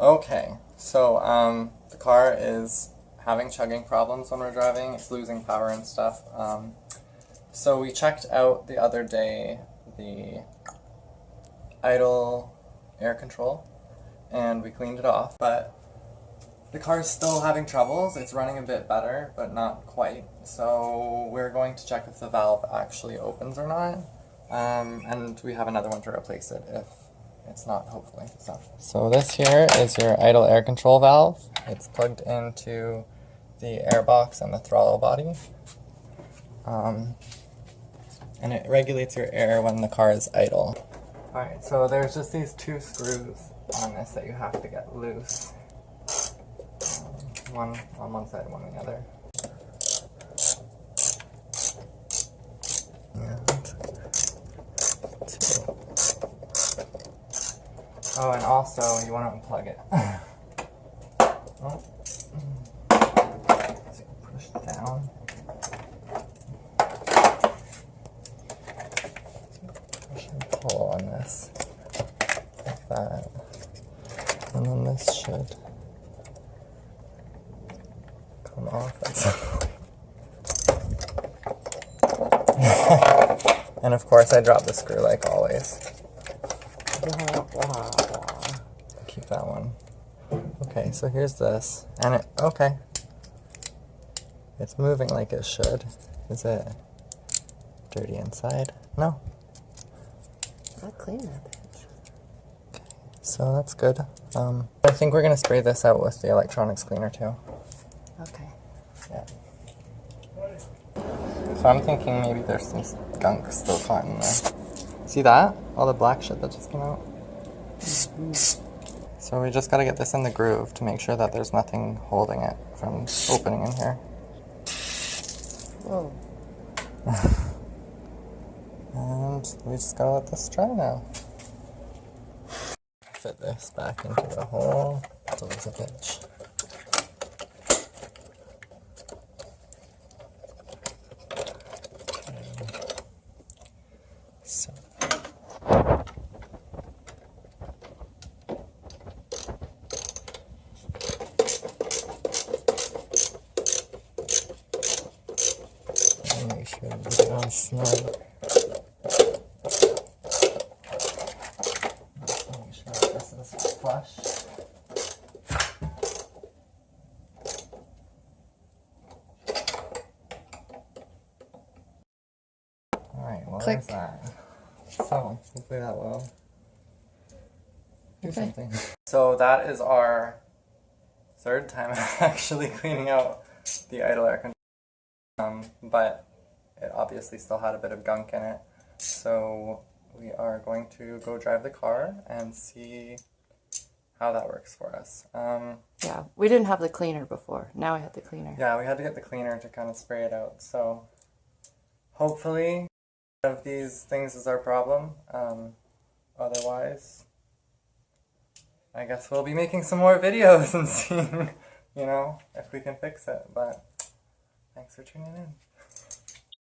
Okay, so the car is having chugging problems when we're driving. It's losing power and stuff. So we checked out the other day the idle air control and we cleaned it off, but the car is still having troubles. It's running a bit better, but not quite. So we're going to check if the valve actually opens or not. And we have another one to replace it if it's not, hopefully. So this here is your idle air control valve. It's plugged into the air box and the throttle body. And it regulates your air when the car is idle. Alright, so there's just these two screws on this that you have to get loose. One on one side, one on the other. And two. Oh, and also you want to unplug it. Oh. So you push it down. Push and pull on this, like that. And then this should come off at some point. And of course I dropped the screw like always. Keep that one. Okay, so here's this. And it, okay. It's moving like it should. Is it dirty inside? No. I'll clean that bitch. Okay, so that's good. I think we're gonna spray this out with the electronics cleaner too. Okay. Yeah. So I'm thinking maybe there's some gunk still caught in there. See that? All the black shit that just came out? Mm-hmm. So we just gotta get this in the groove to make sure that there's nothing holding it from opening in here. Whoa. And we just gotta let this dry now. Fit this back into the hole. So it's a bitch. So. And make sure we get it on snug. Make sure this is flush. Alright, well Click. there's that. So, hopefully that will do something. So that is our third time actually cleaning out the idle air control. But it obviously still had a bit of gunk in it. So we are going to go drive the car and see how that works for us. Yeah, we didn't have the cleaner before. Now we have the cleaner. Yeah, we had to get the cleaner to kind of spray it out. So hopefully none of these things is our problem. Otherwise, I guess we'll be making some more videos and seeing, if we can fix it. But thanks for tuning in.